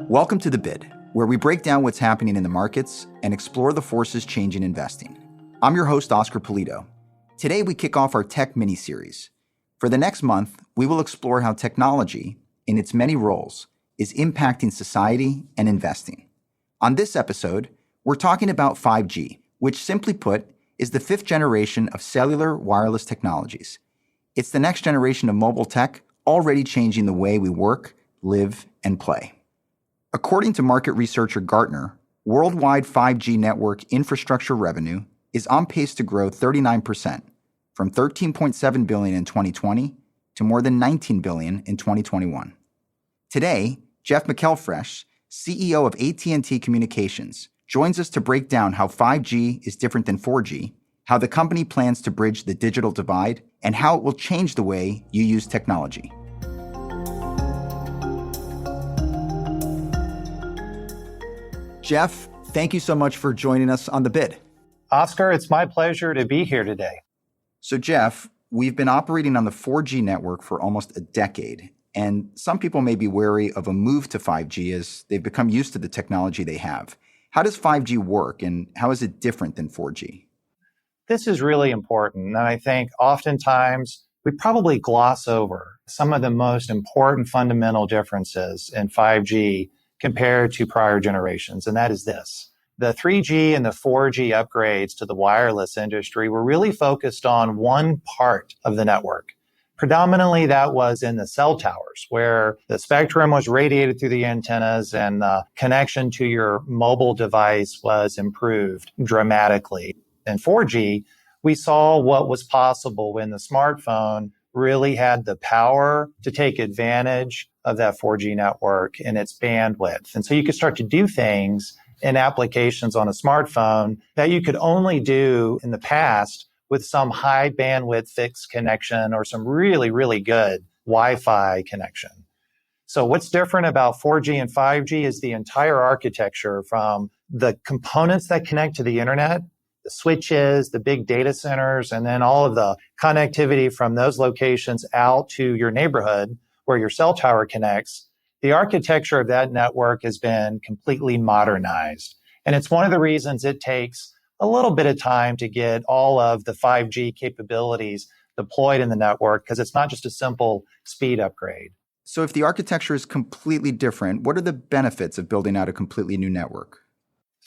Welcome to The Bid, where we break down what's happening in the markets and explore the forces changing investing. I'm your host, Oscar Polito. Today, we kick off our tech mini-series. For the next month, we will explore how technology, in its many roles, is impacting society and investing. On this episode, we're talking about 5G, which simply put, is the fifth generation of cellular wireless technologies. It's the next generation of mobile tech already changing the way we work, live, and play. According to market researcher Gartner, worldwide 5G network infrastructure revenue is on pace to grow 39%, from $13.7 billion in 2020 to more than $19 billion in 2021. Today, Jeff McElfresh, CEO of AT&T Communications, joins us to break down how 5G is different than 4G, how the company plans to bridge the digital divide, and how it will change the way you use technology. Jeff, thank you so much for joining us on The Bid. Oscar, it's my pleasure to be here today. So Jeff, we've been operating on the 4G network for almost a decade, and some people may be wary of a move to 5G as they've become used to the technology they have. How does 5G work, and how is it different than 4G? This is really important, and I think oftentimes we probably gloss over some of the most important fundamental differences in 5G compared to prior generations, and that is this. The 3G and the 4G upgrades to the wireless industry were really focused on one part of the network. Predominantly, that was in the cell towers, where the spectrum was radiated through the antennas and the connection to your mobile device was improved dramatically. In 4G, we saw what was possible when the smartphone really had the power to take advantage of that 4G network and its bandwidth. And so you could start to do things in applications on a smartphone that you could only do in the past with some high bandwidth fixed connection or some really, really good Wi-Fi connection. So what's different about 4G and 5G is the entire architecture, from the components that connect to the internet, the switches, the big data centers, and then all of the connectivity from those locations out to your neighborhood where your cell tower connects. The architecture of that network has been completely modernized. And it's one of the reasons it takes a little bit of time to get all of the 5G capabilities deployed in the network, because it's not just a simple speed upgrade. So if the architecture is completely different, what are the benefits of building out a completely new network?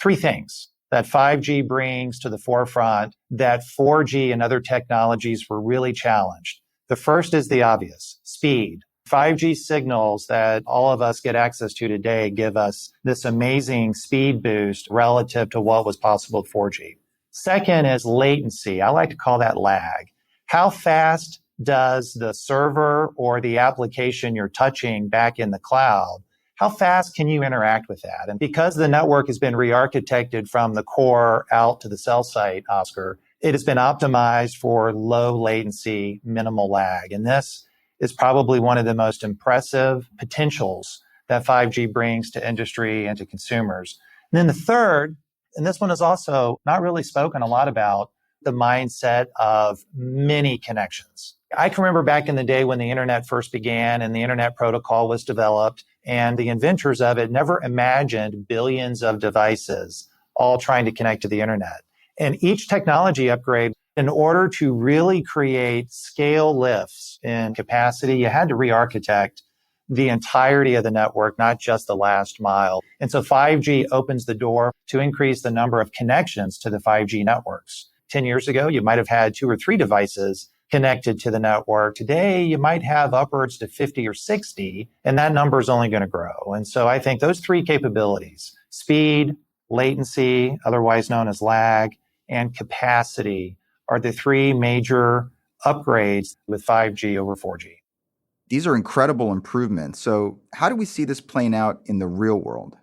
Three things that 5G brings to the forefront that 4G and other technologies were really challenged. The first is the obvious: speed. 5G signals that all of us get access to today give us this amazing speed boost relative to what was possible with 4G. Second is latency. I like to call that lag. How fast does the server or the application you're touching back in the cloud, how fast can you interact with that? And because the network has been re-architected from the core out to the cell site, Oscar, it has been optimized for low latency, minimal lag. And this is probably one of the most impressive potentials that 5G brings to industry and to consumers. And then the third, and this one is also not really spoken a lot about, the mindset of many connections. I can remember back in the day when the internet first began and the internet protocol was developed, and the inventors of it never imagined billions of devices all trying to connect to the internet. And each technology upgrade, in order to really create scale lifts in capacity, you had to re-architect the entirety of the network, not just the last mile. And so 5G opens the door to increase the number of connections to the 5G networks. 10 years ago, you might have had 2 or 3 devices connected to the network. Today, you might have upwards to 50 or 60, and that number is only going to grow. And so I think those 3 capabilities, speed, latency, otherwise known as lag, and capacity, are the 3 major upgrades with 5G over 4G. These are incredible improvements. So how do we see this playing out in the real world?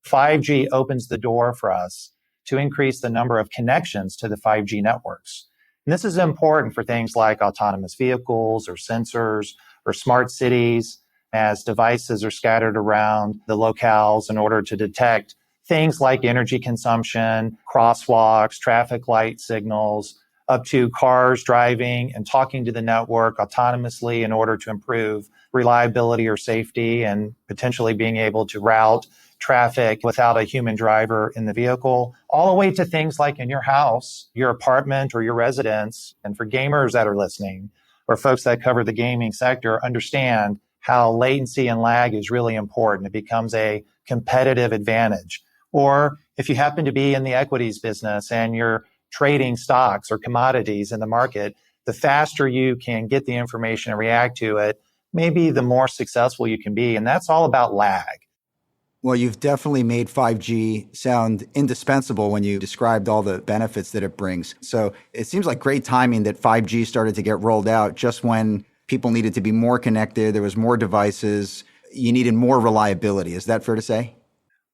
5G opens the door for us to increase the number of connections to the 5G networks. And this is important for things like autonomous vehicles or sensors or smart cities, as devices are scattered around the locales in order to detect things like energy consumption, crosswalks, traffic light signals, up to cars driving and talking to the network autonomously in order to improve reliability or safety and potentially being able to route traffic without a human driver in the vehicle, all the way to things like in your house, your apartment, or your residence. And for gamers that are listening, or folks that cover the gaming sector, understand how latency and lag is really important. It becomes a competitive advantage. Or if you happen to be in the equities business and you're trading stocks or commodities in the market, the faster you can get the information and react to it, maybe the more successful you can be. And that's all about lag. Well, you've definitely made 5G sound indispensable when you described all the benefits that it brings. So it seems like great timing that 5G started to get rolled out just when people needed to be more connected, there was more devices, you needed more reliability. Is that fair to say?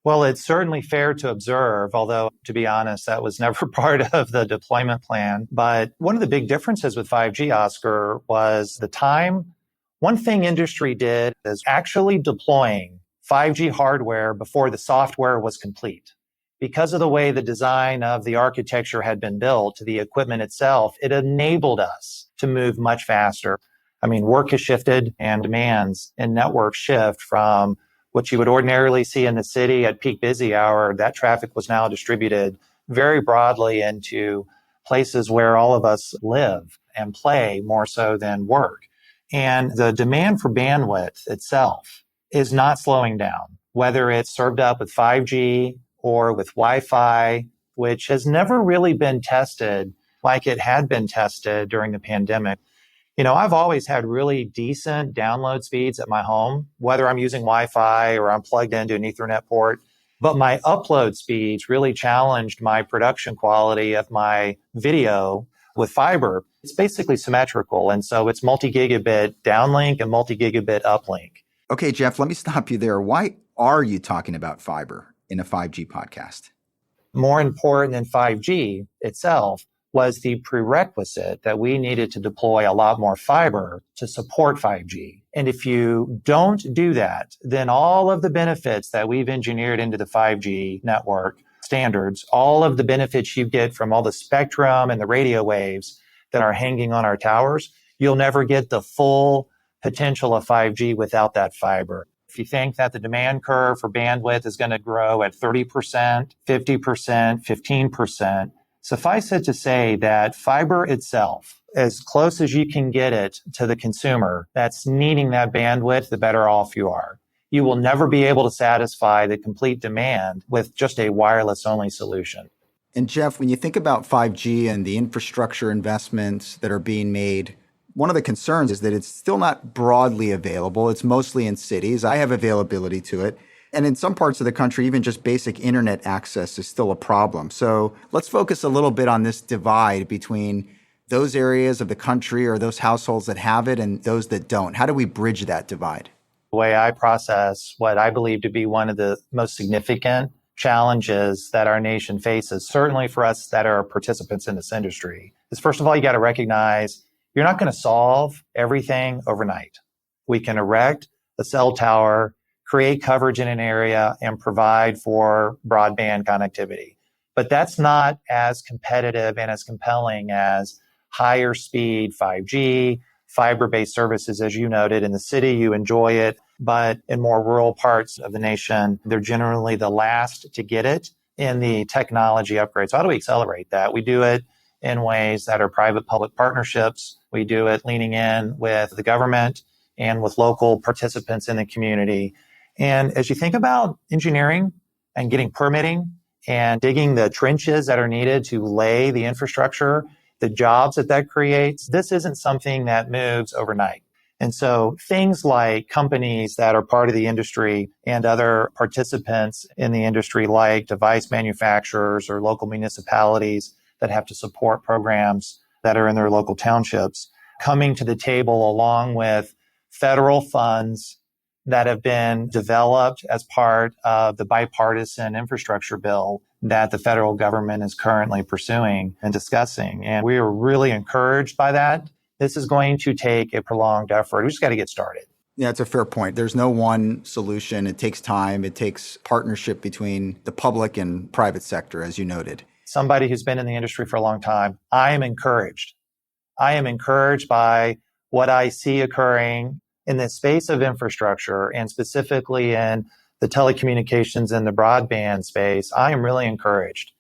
Well, it's certainly fair to observe, although to be honest, that was never part of the deployment plan. But one of the big differences with 5G, Oscar, was the time. One thing industry did is actually deploying 5G hardware before the software was complete. Because of the way the design of the architecture had been built, the equipment itself, it enabled us to move much faster. I mean, work has shifted and demands and networks shift from what you would ordinarily see in the city at peak busy hour. That traffic was now distributed very broadly into places where all of us live and play more so than work. And the demand for bandwidth itself is not slowing down, whether it's served up with 5G or with Wi-Fi, which has never really been tested like it had been tested during the pandemic. You know, I've always had really decent download speeds at my home, whether I'm using Wi-Fi or I'm plugged into an Ethernet port. But my upload speeds really challenged my production quality of my video with fiber. It's basically symmetrical. And so it's multi-gigabit downlink and multi-gigabit uplink. Okay, Jeff, let me stop you there. Why are you talking about fiber in a 5G podcast? More important than 5G itself was the prerequisite that we needed to deploy a lot more fiber to support 5G. And if you don't do that, then all of the benefits that we've engineered into the 5G network standards, all of the benefits you get from all the spectrum and the radio waves that are hanging on our towers, you'll never get the full potential of 5G without that fiber. If you think that the demand curve for bandwidth is going to grow at 30%, 50%, 15%, suffice it to say that fiber itself, as close as you can get it to the consumer that's needing that bandwidth, the better off you are. You will never be able to satisfy the complete demand with just a wireless only solution. And Jeff, when you think about 5G and the infrastructure investments that are being made, one of the concerns is that it's still not broadly available. It's mostly in cities. I have availability to it. And in some parts of the country, even just basic internet access is still a problem. So let's focus a little bit on this divide between those areas of the country or those households that have it and those that don't. How do we bridge that divide? The way I process what I believe to be one of the most significant challenges that our nation faces, certainly for us that are participants in this industry, is first of all, you got to recognize you're not going to solve everything overnight. We can erect a cell tower, create coverage in an area, and provide for broadband connectivity. But that's not as competitive and as compelling as higher speed 5G, fiber-based services. As you noted, in the city, you enjoy it, but in more rural parts of the nation, they're generally the last to get it in the technology upgrade. So how do we accelerate that? We do it in ways that are private-public partnerships. We do it leaning in with the government and with local participants in the community. And as you think about engineering and getting permitting and digging the trenches that are needed to lay the infrastructure, the jobs that creates, this isn't something that moves overnight. And so things like companies that are part of the industry and other participants in the industry, like device manufacturers or local municipalities that have to support programs that are in their local townships, coming to the table along with federal funds that have been developed as part of the bipartisan infrastructure bill that the federal government is currently pursuing and discussing. And we are really encouraged by that. This is going to take a prolonged effort. We just got to get started. Yeah, it's a fair point. There's no one solution. It takes time. It takes partnership between the public and private sector, as you noted. Somebody who's been in the industry for a long time, I am encouraged. I am encouraged by what I see occurring in the space of infrastructure and specifically in the telecommunications and the broadband space, I am really encouraged.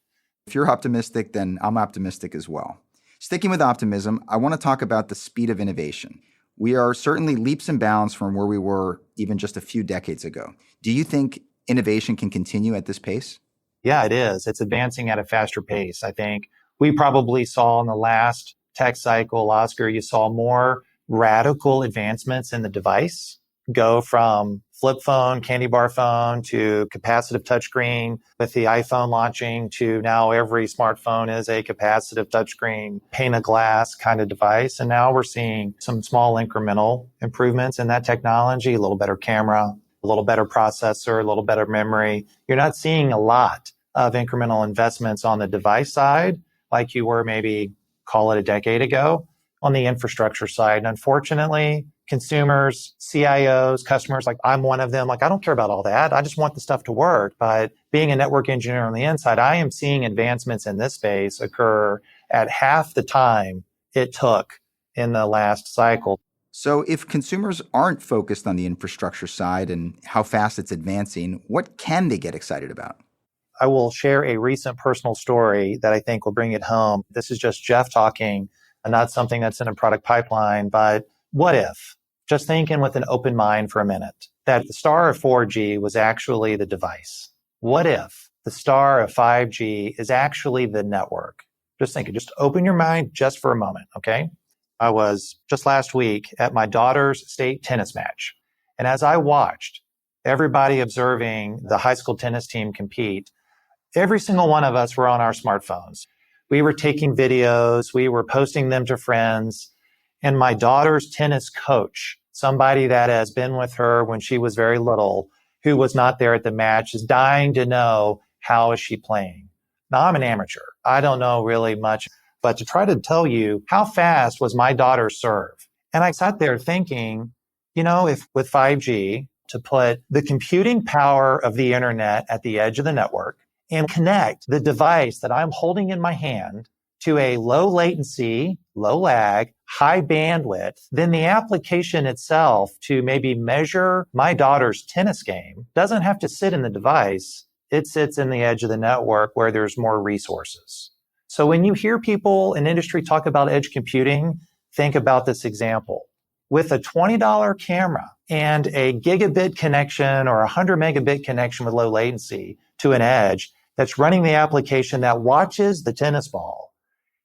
If you're optimistic, then I'm optimistic as well. Sticking with optimism, I want to talk about the speed of innovation. We are certainly leaps and bounds from where we were even just a few decades ago. Do you think innovation can continue at this pace? Yeah, it is. It's advancing at a faster pace. I think we probably saw in the last tech cycle, Oscar, you saw more radical advancements in the device go from flip phone, candy bar phone to capacitive touchscreen with the iPhone launching to now every smartphone is a capacitive touchscreen, pane of glass kind of device. And now we're seeing some small incremental improvements in that technology, a little better camera, a little better processor, a little better memory. You're not seeing a lot of incremental investments on the device side like you were maybe call it a decade ago on the infrastructure side. And unfortunately, consumers, CIOs, customers, like I'm one of them, like I don't care about all that. I just want the stuff to work. But being a network engineer on the inside, I am seeing advancements in this space occur at half the time it took in the last cycle. So if consumers aren't focused on the infrastructure side and how fast it's advancing, what can they get excited about? I will share a recent personal story that I think will bring it home. This is just Jeff talking, and not something that's in a product pipeline, but what if, just thinking with an open mind for a minute, that the star of 4G was actually the device? What if the star of 5G is actually the network? Just thinking, just open your mind just for a moment, okay? I was just last week at my daughter's state tennis match. And as I watched everybody observing the high school tennis team compete, every single one of us were on our smartphones. We were taking videos, we were posting them to friends. And my daughter's tennis coach, somebody that has been with her when she was very little, who was not there at the match, is dying to know how is she playing. Now, I'm an amateur. I don't know really much, but to try to tell you how fast was my daughter's serve. And I sat there thinking, if with 5G, to put the computing power of the internet at the edge of the network, and connect the device that I'm holding in my hand to a low latency, low lag, high bandwidth, then the application itself to maybe measure my daughter's tennis game doesn't have to sit in the device. It sits in the edge of the network where there's more resources. So when you hear people in industry talk about edge computing, think about this example. With a $20 camera and a gigabit connection or a 100 megabit connection with low latency to an edge, that's running the application that watches the tennis ball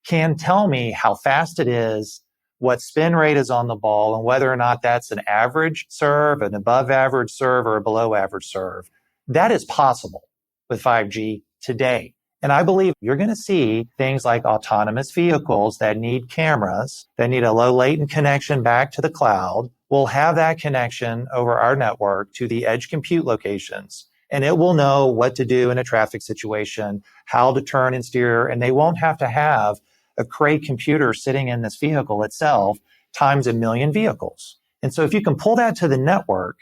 can tell me how fast it is, what spin rate is on the ball, and whether or not that's an average serve, an above average serve, or a below average serve. That is possible with 5G today. And I believe you're going to see things like autonomous vehicles that need cameras, that need a low latent connection back to the cloud. We'll have that connection over our network to the edge compute locations. And it will know what to do in a traffic situation, how to turn and steer, and they won't have to have a Cray computer sitting in this vehicle itself times 1 million vehicles. And so if you can pull that to the network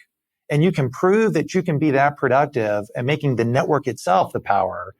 and you can prove that you can be that productive and making the network itself the power,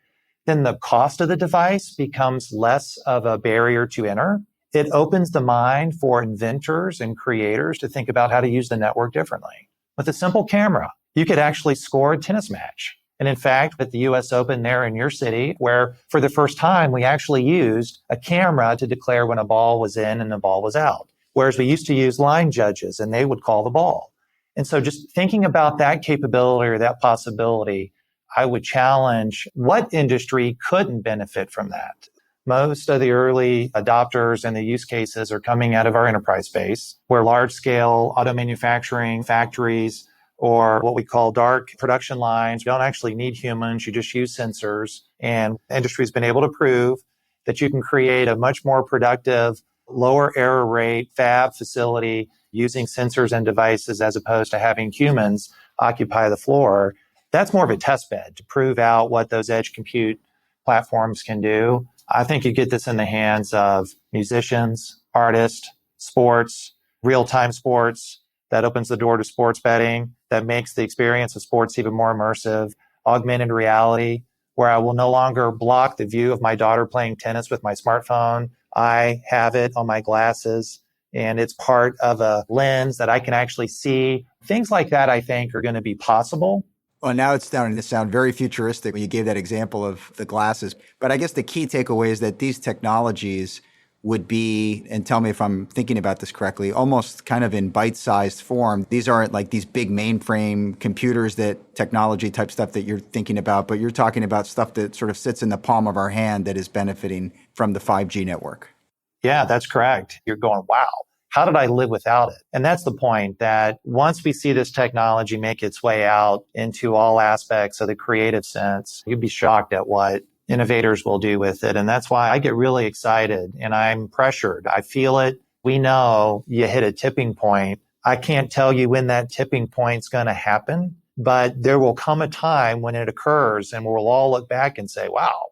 then the cost of the device becomes less of a barrier to enter. It opens the mind for inventors and creators to think about how to use the network differently. With a simple camera, you could actually score a tennis match. And in fact, at the US Open there in your city, where for the first time, we actually used a camera to declare when a ball was in and a ball was out. Whereas we used to use line judges and they would call the ball. And so just thinking about that capability or that possibility, I would challenge what industry couldn't benefit from that. Most of the early adopters and the use cases are coming out of our enterprise space, where large scale auto manufacturing factories or what we call dark production lines. You don't actually need humans. You just use sensors. And industry's been able to prove that you can create a much more productive, lower error rate fab facility using sensors and devices as opposed to having humans occupy the floor. That's more of a test bed to prove out what those edge compute platforms can do. I think you get this in the hands of musicians, artists, sports, real-time sports. That opens the door to sports betting, that makes the experience of sports even more immersive, augmented reality, where I will no longer block the view of my daughter playing tennis with my smartphone. I have it on my glasses and it's part of a lens that I can actually see. Things like that, I think, are going to be possible. Well, now it's starting to sound very futuristic when you gave that example of the glasses. But I guess the key takeaway is that these technologies would be, and tell me if I'm thinking about this correctly, almost kind of in bite-sized form. These aren't like these big mainframe computers, that technology type stuff that you're thinking about, but you're talking about stuff that sort of sits in the palm of our hand that is benefiting from the 5G network. Yeah, that's correct. You're going, wow, how did I live without it? And that's the point, that once we see this technology make its way out into all aspects of the creative sense, you'd be shocked at what innovators will do with it. And that's why I get really excited and I'm pressured. I feel it. We know you hit a tipping point. I can't tell you when that tipping point's going to happen, but there will come a time when it occurs and we'll all look back and say, wow.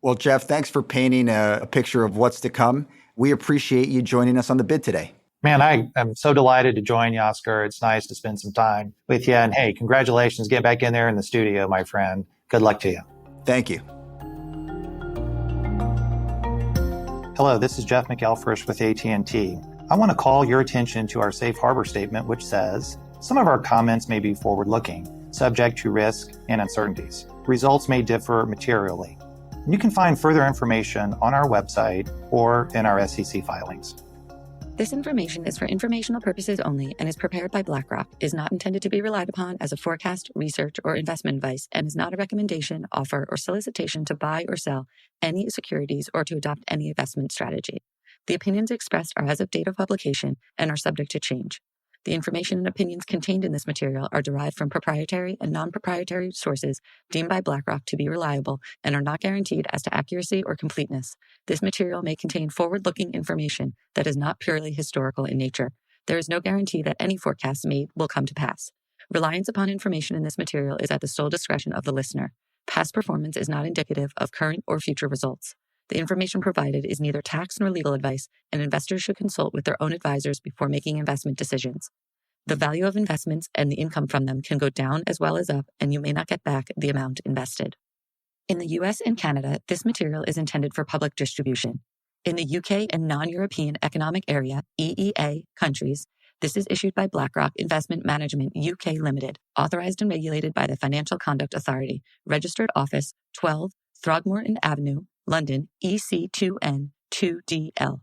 Well, Jeff, thanks for painting a picture of what's to come. We appreciate you joining us on The Bid today. Man, I am so delighted to join you, Oscar. It's nice to spend some time with you. And hey, congratulations. Get back in there in the studio, my friend. Good luck to you. Thank you. Hello, this is Jeff McElfresh with AT&T. I want to call your attention to our safe harbor statement, which says, some of our comments may be forward-looking, subject to risk and uncertainties. Results may differ materially. You can find further information on our website or in our SEC filings. This information is for informational purposes only and is prepared by BlackRock, is not intended to be relied upon as a forecast, research, or investment advice, and is not a recommendation, offer, or solicitation to buy or sell any securities or to adopt any investment strategy. The opinions expressed are as of date of publication and are subject to change. The information and opinions contained in this material are derived from proprietary and non-proprietary sources deemed by BlackRock to be reliable and are not guaranteed as to accuracy or completeness. This material may contain forward-looking information that is not purely historical in nature. There is no guarantee that any forecasts made will come to pass. Reliance upon information in this material is at the sole discretion of the listener. Past performance is not indicative of current or future results. The information provided is neither tax nor legal advice, and investors should consult with their own advisors before making investment decisions. The value of investments and the income from them can go down as well as up, and you may not get back the amount invested. In the US and Canada, this material is intended for public distribution. In the UK and non-European Economic Area, EEA, countries, this is issued by BlackRock Investment Management UK Limited, authorized and regulated by the Financial Conduct Authority, registered office 12 Throgmorton Avenue, London, EC2N 2DL.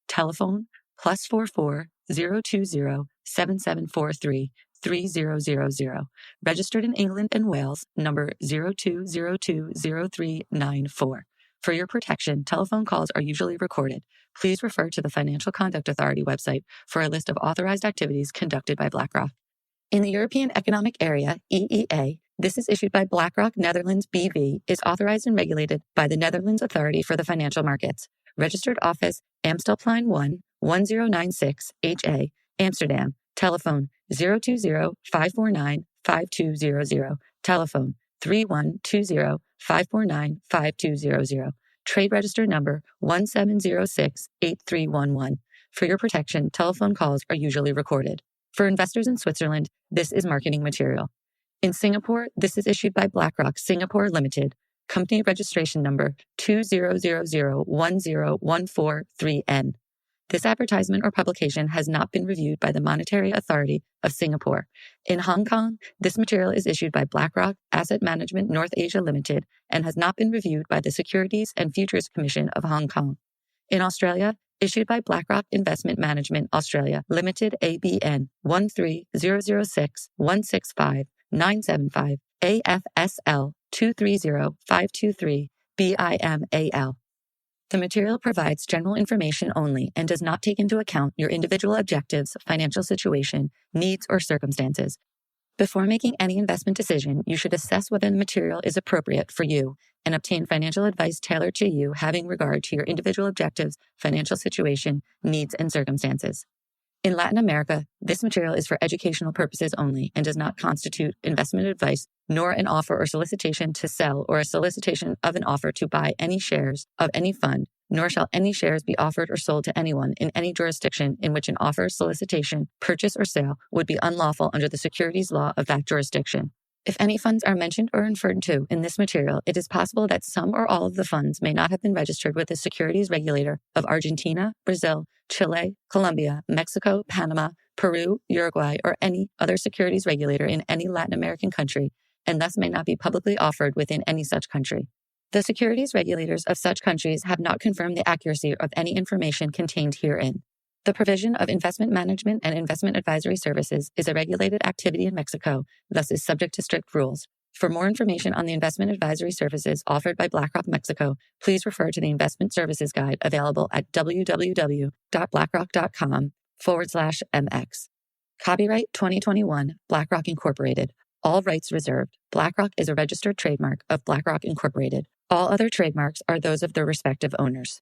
Telephone +44 020 7743 3000. Registered in England and Wales, number 02020394. For your protection, telephone calls are usually recorded. Please refer to the Financial Conduct Authority website for a list of authorized activities conducted by BlackRock. In the European Economic Area, EEA, this is issued by BlackRock Netherlands BV, is authorized and regulated by the Netherlands Authority for the Financial Markets. Registered office Amstelplein 1, 1096 HA, Amsterdam. Telephone 020-549-5200. Telephone 3120-549-5200. Trade register number 1706-8311. For your protection, telephone calls are usually recorded. For investors in Switzerland, this is marketing material. In Singapore, this is issued by BlackRock Singapore Limited, company registration number 20001014-3N. This advertisement or publication has not been reviewed by the Monetary Authority of Singapore. In Hong Kong, this material is issued by BlackRock Asset Management North Asia Limited and has not been reviewed by the Securities and Futures Commission of Hong Kong. In Australia, issued by BlackRock Investment Management Australia Limited ABN 13006165975 AFSL 230523 BIMAL. The material provides general information only and does not take into account your individual objectives, financial situation, needs, or circumstances. Before making any investment decision, you should assess whether the material is appropriate for you and obtain financial advice tailored to you having regard to your individual objectives, financial situation, needs, and circumstances. In Latin America, this material is for educational purposes only and does not constitute investment advice, nor an offer or solicitation to sell or a solicitation of an offer to buy any shares of any fund, nor shall any shares be offered or sold to anyone in any jurisdiction in which an offer, solicitation, purchase, or sale would be unlawful under the securities law of that jurisdiction. If any funds are mentioned or referred to in this material, it is possible that some or all of the funds may not have been registered with the securities regulator of Argentina, Brazil, Chile, Colombia, Mexico, Panama, Peru, Uruguay, or any other securities regulator in any Latin American country, and thus may not be publicly offered within any such country. The securities regulators of such countries have not confirmed the accuracy of any information contained herein. The provision of investment management and investment advisory services is a regulated activity in Mexico, thus is subject to strict rules. For more information on the investment advisory services offered by BlackRock Mexico, please refer to the Investment Services Guide available at www.blackrock.com/MX. Copyright 2021, BlackRock Incorporated. All rights reserved. BlackRock is a registered trademark of BlackRock Incorporated. All other trademarks are those of their respective owners.